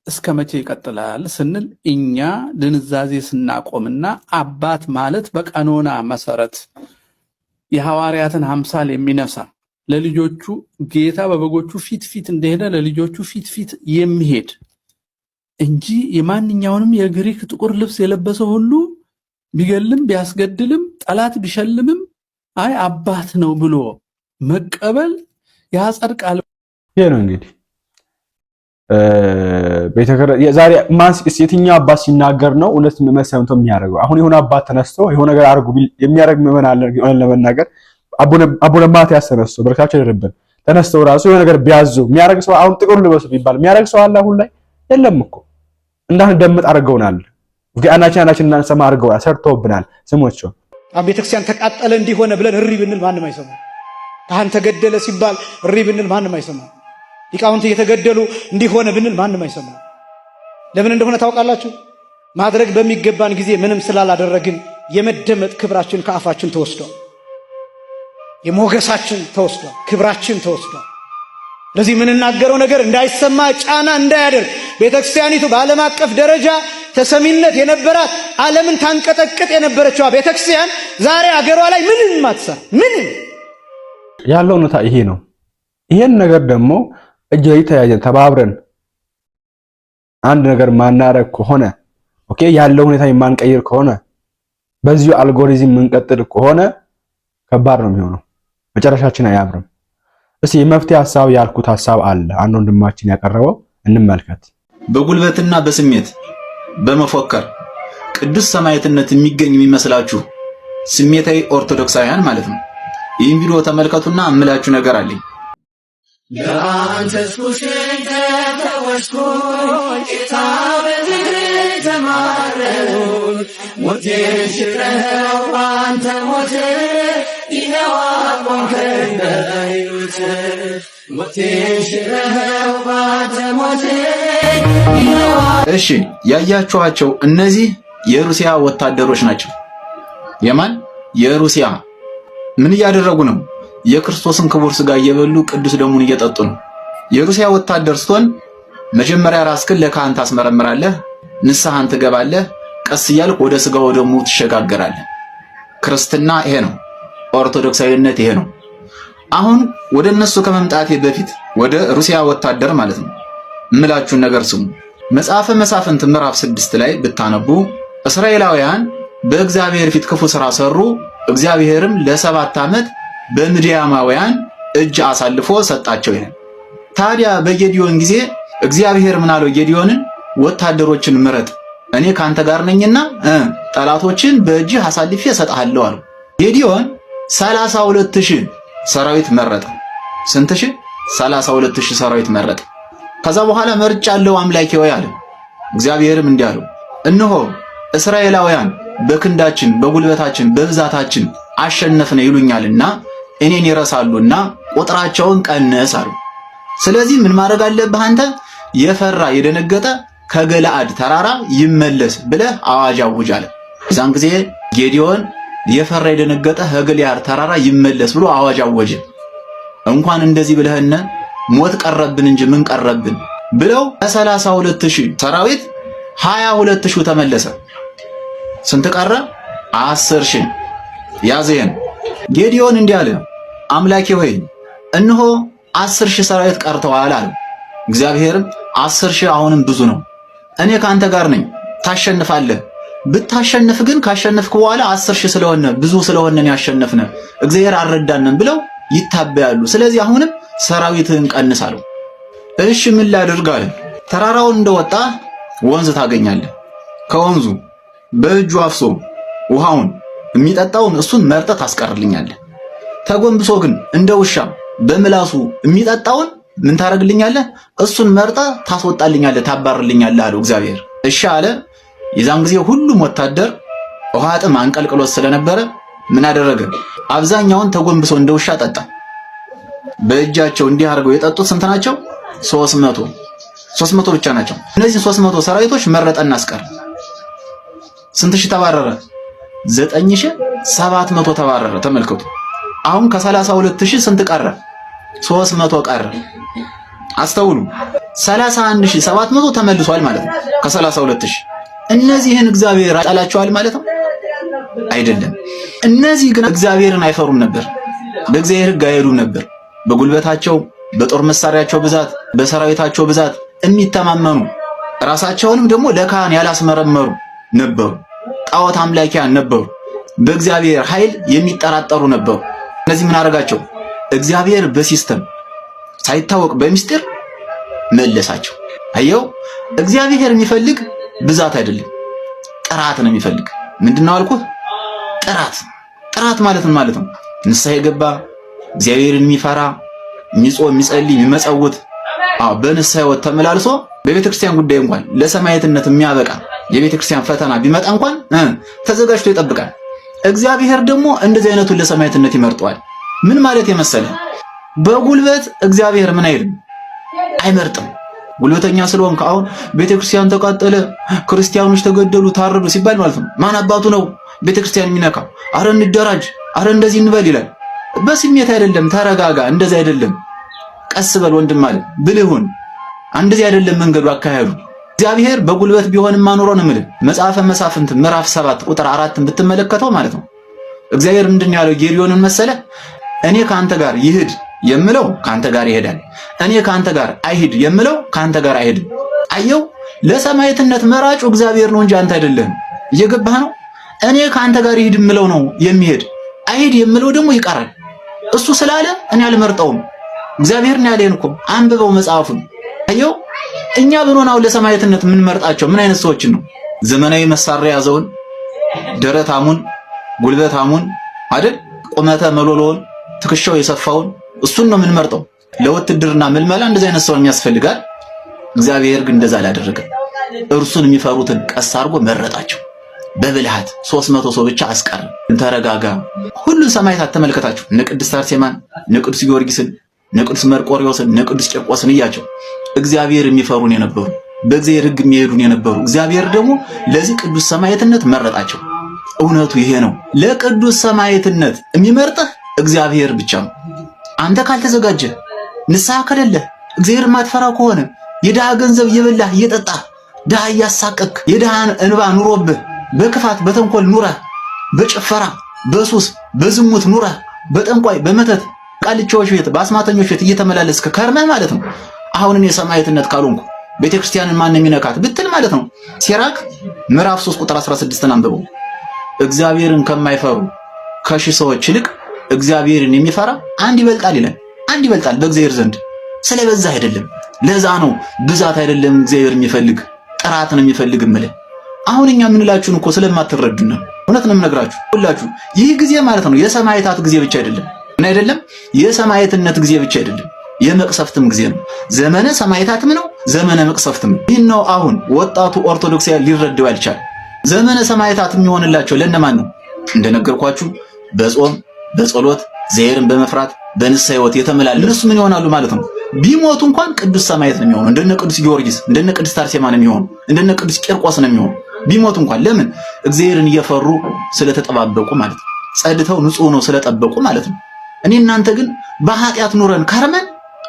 እስከ መቼ ይቀጥላል ስንል እኛ ድንዛዜ ስናቆምና አባት ማለት በቀኖና መሰረት የሐዋርያትን አምሳል የሚነሳ ለልጆቹ ጌታ በበጎቹ ፊት እንደሄደ ለልጆቹ ፊት የሚሄድ እንጂ የማንኛውንም የግሪክ ጥቁር ልብስ የለበሰ ሁሉ ቢገልም ቢያስገድልም ጠላት ቢሸልምም አይ አባት ነው ብሎ መቀበል ያጸድቃል። ይሄ ነው እንግዲህ ዛሬ የትኛው አባት ሲናገር ነው እውነት መሰምቶ የሚያደርገው? አሁን የሆነ አባት ተነስቶ የሆነ ነገር አድርጉ የሚያደርግ ምዕመን አለ። የሆነ ለመናገር አቡነ ማትያስ ተነስቶ በርካቸው ይደርብን ተነስተው ራሱ የሆነ ነገር ቢያዙ የሚያደርግ ሰው አሁን ጥቁር ልበሱ ቢባል የሚያደርግ ሰው አለ? አሁን ላይ የለም እኮ። እንዳንደምጥ አድርገውናል። አናችን እንዳንሰማ አድርገውናል። ሰርተውብናል። ስሞቸው አሁን ቤተክርስቲያን ተቃጠለ እንዲሆነ ብለን እሪ ብንል ማንም አይሰማም። ካህን ተገደለ ሲባል እሪ ብንል ማንም አይሰማም። ሊቃውንት እየተገደሉ እንዲሆነ ብንል ማንም አይሰማም። ለምን እንደሆነ ታውቃላችሁ? ማድረግ በሚገባን ጊዜ ምንም ስላላደረግን የመደመጥ ክብራችን ከአፋችን ተወስዷል። የሞገሳችን ተወስዷል። ክብራችን ተወስዷል። ለዚህ የምንናገረው ነገር እንዳይሰማ ጫና እንዳያደርግ ቤተክርስቲያኒቱ በዓለም አቀፍ ደረጃ ተሰሚነት የነበራት ዓለምን ታንቀጠቅጥ የነበረችዋ ቤተክርስቲያን ዛሬ አገሯ ላይ ምንም ማትሰራ ምንም ያለው ሁኔታ ይሄ ነው። ይሄን ነገር ደግሞ እጅ ላይ ተያይዘን ተባብረን አንድ ነገር ማናረግ ከሆነ ኦኬ፣ ያለው ሁኔታ የማንቀይር ከሆነ በዚሁ አልጎሪዝም የምንቀጥል ከሆነ ከባድ ነው የሚሆነው። መጨረሻችን አያምርም። እስኪ የመፍትሄ ሐሳብ ያልኩት ሐሳብ አለ አንድ ወንድማችን ያቀረበው እንመልከት። በጉልበትና በስሜት በመፎከር ቅዱስ ሰማዕትነት የሚገኝ የሚመስላችሁ ስሜታዊ ኦርቶዶክሳውያን ማለት ነው። ይህን ቪዲዮ ተመልከቱና እምላችሁ ነገር አለኝ። ለአንተስ ኩሽን ተፈወስኩኝ ጌታ በዝህ ተማረኩኝ ሞቴን ሽረኸው አንተ ሞት ይኸው አቆምከኝ በሕይወት ሞቴን ሽረኸው አንተ ሞት ይኸው። እሺ ያያችኋቸው እነዚህ የሩሲያ ወታደሮች ናቸው። የማን? የሩሲያ። ምን እያደረጉ ነው? የክርስቶስን ክቡር ሥጋ እየበሉ ቅዱስ ደሙን እየጠጡ ነው። የሩሲያ ወታደር ስትሆን መጀመሪያ ራስህን ለካህን ታስመረምራለህ፣ ንስሐን ትገባለህ፣ ቀስ እያልክ ወደ ሥጋው ደሙ ትሸጋገራለህ። ክርስትና ይሄ ነው። ኦርቶዶክሳዊነት ይሄ ነው። አሁን ወደ እነሱ ከመምጣቴ በፊት ወደ ሩሲያ ወታደር ማለት ነው እምላችሁን ነገር ስሙ። መጽሐፈ መሳፍንት ምዕራፍ 6 ላይ ብታነቡ እስራኤላውያን በእግዚአብሔር ፊት ክፉ ሥራ ሰሩ፣ እግዚአብሔርም ለ7 ዓመት በምድያማውያን እጅ አሳልፎ ሰጣቸው ይላል። ታዲያ በጌዲዮን ጊዜ እግዚአብሔር ምን አለው? ጌዲዮንን ወታደሮችን ምረጥ፣ እኔ ካንተ ጋር ነኝና ጠላቶችን በእጅህ አሳልፌ እሰጥሃለሁ አለው። ጌዲዮን 32000 ሰራዊት መረጠ። ስንት ሺህ? 32000 ሰራዊት መረጠ። ከዛ በኋላ መርጫለሁ አምላኬ ሆይ አለ። እግዚአብሔርም እንዲህ አለው፣ እነሆ እስራኤላውያን በክንዳችን በጉልበታችን በብዛታችን አሸነፍነ ይሉኛልና እኔን ይረሳሉና ቁጥራቸውን ቀንስ አሉ። ስለዚህ ምን ማድረግ አለብህ አንተ? የፈራ የደነገጠ ከገለአድ ተራራ ይመለስ ብለህ አዋጅ አውጅ አለ። በዛን ጊዜ ጌዲዮን የፈራ የደነገጠ ከገለአድ ተራራ ይመለስ ብሎ አዋጅ አወጀ። እንኳን እንደዚህ ብለህነ ሞት ቀረብን እንጂ ምን ቀረብን ብለው ከ32000 ሰራዊት 22000 ተመለሰ። ስንት ቀረ? 10000 ያዘን። ጌዲዮን እንዲህ አለ፣ አምላኬ ሆይ እነሆ 10000 ሰራዊት ቀርተዋል አለ። እግዚአብሔርም 10000 አሁንም ብዙ ነው፣ እኔ ካንተ ጋር ነኝ፣ ታሸንፋለህ። ብታሸንፍ ግን ካሸነፍክ በኋላ 10000 ስለሆነ ብዙ ስለሆነ ያሸነፍነ እግዚአብሔር አልረዳንም ብለው ይታበያሉ። ስለዚህ አሁንም ሰራዊትህን ቀንስ አለው። እሺ ምን ላድርግ አለ። ተራራውን እንደወጣ ወንዝ ታገኛለህ። ከወንዙ በእጁ አፍሶ ውሃውን የሚጠጣውን እሱን መርጠህ ታስቀርልኛለህ። ተጎንብሶ ግን እንደ ውሻ በምላሱ የሚጠጣውን ምን ታረግልኛለህ? እሱን መርጠህ ታስወጣልኛለህ፣ ታባርልኛለህ አለው እግዚአብሔር። እሺ አለ። የዛን ጊዜ ሁሉም ወታደር ውሃ ጥም አንቀልቅሎት ስለነበረ ምን አደረገ? አብዛኛውን ተጎንብሶ እንደውሻ ጠጣ። በእጃቸው እንዲህ አድርገው የጠጡት ስንት ናቸው? 300 ብቻ ናቸው። እነዚህ 300 ሰራዊቶች መረጠና አስቀረ። ስንት ሺህ ተባረረ? 9700 ተባረረ። ተመልከቱ። አሁን ከ32000 ስንት ቀረ? 300 ቀረ። አስተውሉ። 31700 ተመልሷል ማለት ነው ከ32000። እነዚህን እግዚአብሔር አጣላቸዋል ማለት ነው አይደለም። እነዚህ ግን እግዚአብሔርን አይፈሩም ነበር፣ በእግዚአብሔር ሕግ አይሄዱም ነበር። በጉልበታቸው፣ በጦር መሳሪያቸው ብዛት፣ በሰራዊታቸው ብዛት የሚተማመኑ ራሳቸውንም ደግሞ ለካህን ያላስመረመሩ ነበሩ። ጣዖት አምላኪያን ነበሩ። በእግዚአብሔር ኃይል የሚጠራጠሩ ነበሩ። እነዚህ ምን አደረጋቸው? እግዚአብሔር በሲስተም ሳይታወቅ በሚስጥር መለሳቸው። አየው፣ እግዚአብሔር የሚፈልግ ብዛት አይደለም፣ ጥራት ነው የሚፈልግ። ምንድነው አልኩህ? ጥራት ማለት ምን ማለት ነው? ንስሐ የገባ እግዚአብሔርን የሚፈራ የሚጾም፣ የሚጸልይ፣ የሚመጸውት በንስሐ ሕይወት ተመላልሶ በቤተ ክርስቲያን ጉዳይ እንኳን ለሰማዕትነት የሚያበቃ የቤተ ክርስቲያን ፈተና ቢመጣ እንኳን ተዘጋጅቶ ይጠብቃል። እግዚአብሔር ደግሞ እንደዚህ አይነቱን ለሰማዕትነት ይመርጠዋል። ምን ማለት የመሰለ በጉልበት እግዚአብሔር ምን አይልም፣ አይመርጥም። ጉልበተኛ ስለሆንክ አሁን ቤተክርስቲያን ተቃጠለ፣ ክርስቲያኖች ተገደሉ፣ ታረዱ ሲባል ማለት ነው ማን አባቱ ነው ቤተክርስቲያን የሚነካ? አረ እንደራጅ፣ አረ እንደዚህ እንበል ይላል። በስሜት አይደለም፣ ተረጋጋ። እንደዚህ አይደለም፣ ቀስ በል ወንድም ማለት ብልሁን። እንደዚህ አይደለም መንገዱ፣ አካሄዱ። እግዚአብሔር በጉልበት ቢሆንማ ኖሮ ነው የምልህ። መጽሐፈ መሳፍንት ምዕራፍ 7 ቁጥር 4 ብትመለከተው ማለት ነው እግዚአብሔር ምንድነው ያለው? ጌዲዮንን መሰለ እኔ ካንተ ጋር ይሂድ የምለው ካንተ ጋር ይሄዳል፣ እኔ ካንተ ጋር አይሂድ የምለው ካንተ ጋር አይሄድም። አየው፣ ለሰማዕትነት መራጩ እግዚአብሔር ነው እንጂ አንተ አይደለም። እየገባህ ነው? እኔ ካንተ ጋር ይሂድ የምለው ነው የሚሄድ፣ አይሂድ የምለው ደግሞ ይቀራል። እሱ ስላለ እኔ አልመርጠውም። እግዚአብሔር ነው ያለኝ እኮ አንብበው መጽሐፉን። አየው፣ እኛ ብንሆናው ለሰማዕትነት ምን መርጣቸው ምን አይነት ሰዎችን ነው? ዘመናዊ መሳሪያ ያዘውን፣ ደረታሙን፣ ጉልበታሙን አይደል? ቁመተ መሎሎውን፣ ትከሻው የሰፋውን እሱን ነው የምንመርጠው። ለውትድርና ምልመላ እንደዚህ አይነት ሰው የሚያስፈልጋል። እግዚአብሔር ግን እንደዛ አላደረገም። እርሱን የሚፈሩትን ቀስ አድርጎ መረጣቸው በብልሃት። 300 ሰው ብቻ አስቀረ። ተረጋጋ። ሁሉን ሰማዕታት ተመልከታችሁ። እነ ቅድስት አርሴማን፣ እነ ቅዱስ ጊዮርጊስን፣ እነ ቅዱስ መርቆሬዎስን፣ እነ ቅዱስ ቂርቆስን እያቸው እግዚአብሔር የሚፈሩን የነበሩ በእግዚአብሔር ሕግ የሚሄዱን የነበሩ እግዚአብሔር ደግሞ ለዚህ ቅዱስ ሰማዕትነት መረጣቸው። እውነቱ ይሄ ነው። ለቅዱስ ሰማዕትነት የሚመርጥህ እግዚአብሔር ብቻ ነው። አንተ ካልተዘጋጀ፣ ንስሐ ከሌለ፣ እግዚአብሔር ማትፈራ ከሆነ የድሃ ገንዘብ እየበላህ እየጠጣህ ድሃ እያሳቀክ የድሃን እንባ ኑሮብህ በክፋት በተንኮል ኑረህ በጭፈራ በሱስ በዝሙት ኑረህ በጠንቋይ በመተት ቃልቻዎች ቤት በአስማተኞች ቤት እየተመላለስክ ከርመህ ማለት ነው አሁን እኔ ሰማዕትነት ካልሆንኩ ቤተክርስቲያንን ማን የሚነካት ብትል ማለት ነው ሲራክ ምዕራፍ 3 ቁጥር 16 አንብበው። እግዚአብሔርን ከማይፈሩ ከሺህ ሰዎች ይልቅ እግዚአብሔርን የሚፈራ አንድ ይበልጣል ይላል። አንድ ይበልጣል በእግዚአብሔር ዘንድ። ስለበዛ አይደለም። ለዛ ነው ብዛት አይደለም እግዚአብሔር የሚፈልግ ጥራት ነው የሚፈልግ ማለት። አሁን እኛ የምንላችሁን እኮ ስለማትረዱን ነው። እውነት ነው የምነግራችሁ ሁላችሁ። ይህ ጊዜ ማለት ነው የሰማዕታት ጊዜ ብቻ አይደለም። ምን አይደለም? የሰማዕትነት ጊዜ ብቻ አይደለም፣ የመቅሰፍትም ጊዜ ነው። ዘመነ ሰማዕታትም ነው፣ ዘመነ መቅሰፍትም ነው። ይህን ነው አሁን ወጣቱ ኦርቶዶክሳውያን ሊረዳው ያልቻለ። ዘመነ ሰማዕታት የሚሆንላቸው ለነማን ነው? እንደነገርኳችሁ በጾም በጸሎት እግዚአብሔርን በመፍራት በንስሐ ሕይወት የተመላለሱ እነሱ ምን ይሆናሉ ማለት ነው? ቢሞቱ እንኳን ቅዱስ ሰማዕት ነው የሚሆኑ። እንደነ ቅዱስ ጊዮርጊስ እንደነ ቅድስት አርሴማ ነው የሚሆኑ። እንደነ ቅዱስ ቂርቆስ ነው የሚሆኑ ቢሞቱ እንኳን። ለምን? እግዚአብሔርን እየፈሩ ስለተጠባበቁ ማለት ነው። ጸድተው ንጹህ ነው ስለጠበቁ ማለት ነው። እኔ እናንተ ግን በኃጢአት ኑረን ከርመን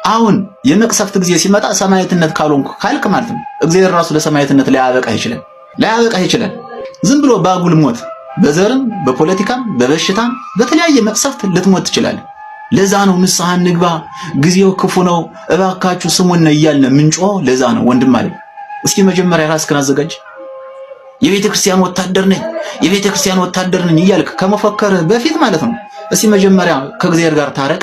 አሁን የመቅሰፍት ጊዜ ሲመጣ ሰማዕትነት ካልሆንኩ ካልክ ማለት ነው እግዚአብሔር ራሱ ለሰማዕትነት ላያበቃ ይችላል። ዝም ብሎ ባጉል ሞት በዘርም በፖለቲካም በበሽታም በተለያየ መቅሰፍት ልትሞት ትችላለህ። ለዛ ነው ንስሐ እንግባ ጊዜው ክፉ ነው እባካችሁ ስሙን እያልን ምንጮ። ለዛ ነው ወንድም ማለት እስኪ መጀመሪያ ራስህን አዘጋጅ። የቤተ ክርስቲያን ወታደር ነኝ እያልክ ከመፈከርህ በፊት ማለት ነው እስኪ መጀመሪያ ከእግዚአብሔር ጋር ታረቅ፣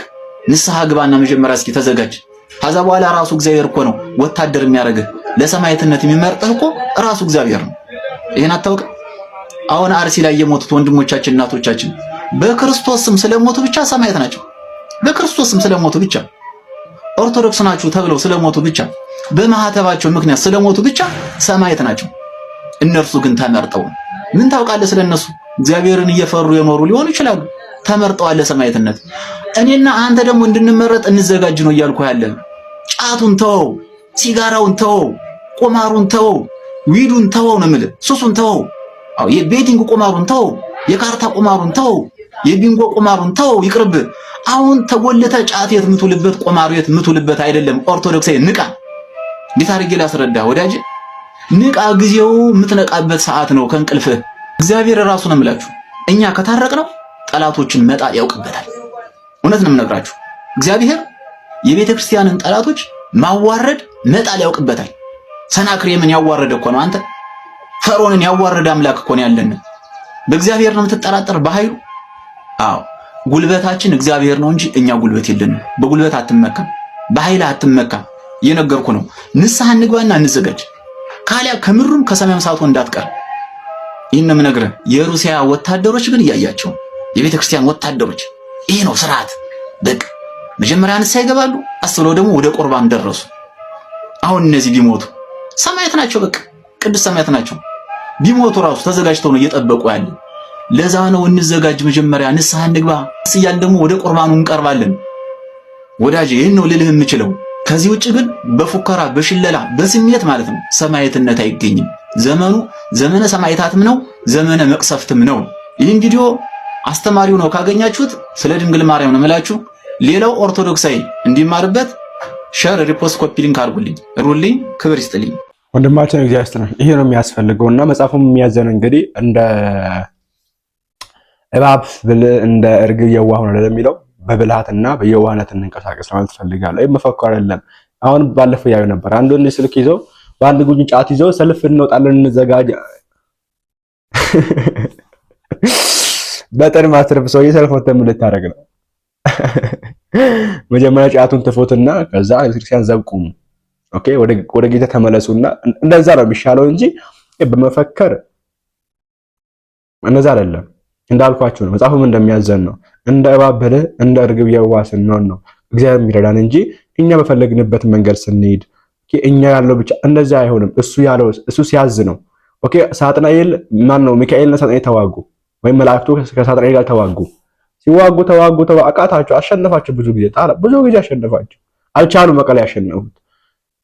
ንስሐ ግባና መጀመሪያ እስኪ ተዘጋጅ። ከዛ በኋላ ራሱ እግዚአብሔር እኮ ነው ወታደር የሚያደርግህ። ለሰማዕትነት የሚመርጥህ እኮ ራሱ እግዚአብሔር ነው። ይሄን አታውቅም? አሁን አርሲ ላይ የሞቱት ወንድሞቻችን እናቶቻችን በክርስቶስ ስም ስለሞቱ ብቻ ሰማዕት ናቸው። በክርስቶስ ስም ስለሞቱ ብቻ፣ ኦርቶዶክስ ናችሁ ተብለው ስለሞቱ ብቻ፣ በማህተባቸው ምክንያት ስለሞቱ ብቻ ሰማዕት ናቸው። እነርሱ ግን ተመርጠው ምን ታውቃለህ ስለነሱ? እግዚአብሔርን እየፈሩ የኖሩ ሊሆኑ ይችላሉ። ተመርጠዋል ለሰማዕትነት። እኔና አንተ ደግሞ እንድንመረጥ እንዘጋጅ ነው እያልኩ ያለ። ጫቱን ተወው፣ ሲጋራውን ተወው፣ ቁማሩን ተወው፣ ዊዱን ተወው ነው የምልህ። ሱሱን ተወው። አው የቤቲንግ ቁማሩን ተወው፣ የካርታ ቁማሩን ተወው፣ የቢንጎ ቁማሩን ተወው፣ ይቅርብ። አሁን ተጎልተ ጫት የት ምትውልበት ቁማሩ የት ምትውልበት አይደለም። ኦርቶዶክሳዊ ንቃ። እንዴት አድርጌ ላስረዳ ወዳጅ? ንቃ። ጊዜው የምትነቃበት ሰዓት ነው ከእንቅልፍህ። እግዚአብሔር ራሱ ነው የምላችሁ። እኛ ከታረቅነው ጠላቶችን መጣል ያውቅበታል። እውነት ነው የምነግራችሁ። እግዚአብሔር የቤተ ክርስቲያንን ጠላቶች ማዋረድ መጣል ያውቅበታል። ሰናክሬምን ያዋረደ እኮ ነው አንተ። ፈርዖንን ያዋረደ አምላክ እኮ ነው ያለን። በእግዚአብሔር ነው የምትጠራጠር በኃይሉ? አዎ ጉልበታችን እግዚአብሔር ነው እንጂ እኛ ጉልበት የለንም። በጉልበት አትመካም፣ በኃይል አትመካም። እየነገርኩ ነው። ንስሐ እንግባና እንዘጋጅ። ካሊያ ከምሩም ከሰማይም ሳትሆ እንዳትቀር። ይህን ነው የምነግርህ። የሩሲያ ወታደሮች ግን እያያቸው የቤተ ክርስቲያን ወታደሮች ይሄ ነው ስርዓት። በቃ መጀመሪያ ንስሐ ይገባሉ፣ አስብለው ደግሞ ወደ ቁርባን ደረሱ። አሁን እነዚህ ቢሞቱ ሰማዕት ናቸው። በቃ ቅዱስ ሰማዕት ናቸው። ቢሞቱ ራሱ ተዘጋጅተው ነው እየጠበቁ ያለ። ለዛ ነው እንዘጋጅ፣ መጀመሪያ ንስሐ እንግባ፣ እስያን ደግሞ ወደ ቁርባኑ እንቀርባለን። ወዳጄ ይሄን ነው ልልህ የምችለው። ከዚህ ውጭ ግን በፉከራ በሽለላ በስሜት ማለት ነው ሰማዕትነት አይገኝም። ዘመኑ ዘመነ ሰማዕታትም ነው፣ ዘመነ መቅሰፍትም ነው። ይህን ቪዲዮ አስተማሪው ነው ካገኛችሁት ስለ ድንግል ማርያም ነው የምላችሁ። ሌላው ኦርቶዶክሳዊ እንዲማርበት ሼር፣ ሪፖስት፣ ኮፒ ሊንክ አድርጉልኝ። ሩልኝ፣ ክብር ይስጥልኝ። ወንድማችን እግዚአብሔር ይስጥልን። ይሄ ነው የሚያስፈልገውና መጽሐፉም የሚያዘን እንግዲህ እንደ እባብ እንደ እርግብ የዋህ ሆነ ለሚለው በብልሃትና በየዋህነት እንንቀሳቀስ ማለት ፈልጋለሁ። ይሄ መፈክር አይደለም። አሁን ባለፈው ያዩ ነበር። አንድ ወንድ ስልክ ይዞ በአንድ ጉንጭ ጫት ይዞ ሰልፍ እንወጣለን እንዘጋጅ በጠን ማትረፍ ሰው የሰልፍ ወተም ልታረግ ነው። መጀመሪያ ጫቱን ተፎትና ከዛ ቤተክርስቲያን ዘብቁም። ኦኬ ወደ ጌታ ተመለሱና እንደዛ ነው የሚሻለው እንጂ በመፈከር እንደዛ አይደለም። እንዳልኳችሁ ነው መጽሐፉም እንደሚያዘን ነው። እንደ እባብ ብልህ እንደ እርግብ የዋህ ስንሆን ነው እግዚአብሔር የሚረዳን እንጂ እኛ በፈለግንበት መንገድ ስንሄድ እኛ ያለው ብቻ እንደዛ አይሆንም። እሱ ያለው እሱ ሲያዝ ነው። ኦኬ ሳጥናኤል ማን ነው? ሚካኤልና ሳጥናኤል ተዋጉ፣ ወይም መላእክቱ ከሳጥናኤል ጋር ተዋጉ። ሲዋጉ ተዋጉ አቃታቸው፣ አሸነፋቸው። ብዙ ጊዜ አሸነፋቸው። አልቻሉ መቀሌ ያሸነፉት።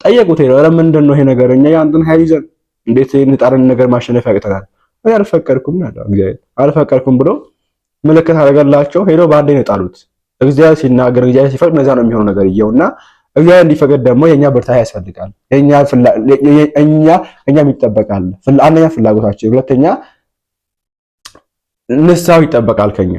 ጠየቁት ሄደው ለምንድን ነው ይሄ ነገር እኛ ያንተን ኃይል ይዘን እንዴት እንጣርን ነገር ማሸነፍ ያቅተናል? ወይ አልፈቀድኩም ነው እግዚአብሔር አልፈቀድኩም ብሎ ምልክት አደረገላቸው። ሄደው ባንዴ ነው ጣሉት። እግዚአብሔር ሲናገር እግዚአብሔር ሲፈቅድ ነዛ ነው የሚሆነው ነገር ይየውና እግዚአብሔር እንዲፈቅድ ደግሞ የኛ ብርታት ያስፈልጋል። እኛ ይጠበቃል። አንደኛ ፍላጎታችን፣ ሁለተኛ ንስሐው ይጠበቃል ከኛ።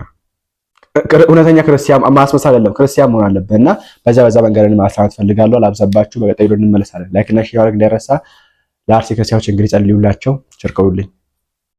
እውነተኛ ክርስቲያን ማስመሰል አይደለም፣ ክርስቲያን መሆን አለብንና በዛ መንገድን ማስተማር ፈልጋለሁ። አላብዛባችሁ። በቀጣይ እንመለሳለን። ላይክ እና ሼር እንዳይረሳ። ለአርሲ ክርስቲያኖች እንግዲህ ጸልዩላቸው። ቸር ቆዩልኝ።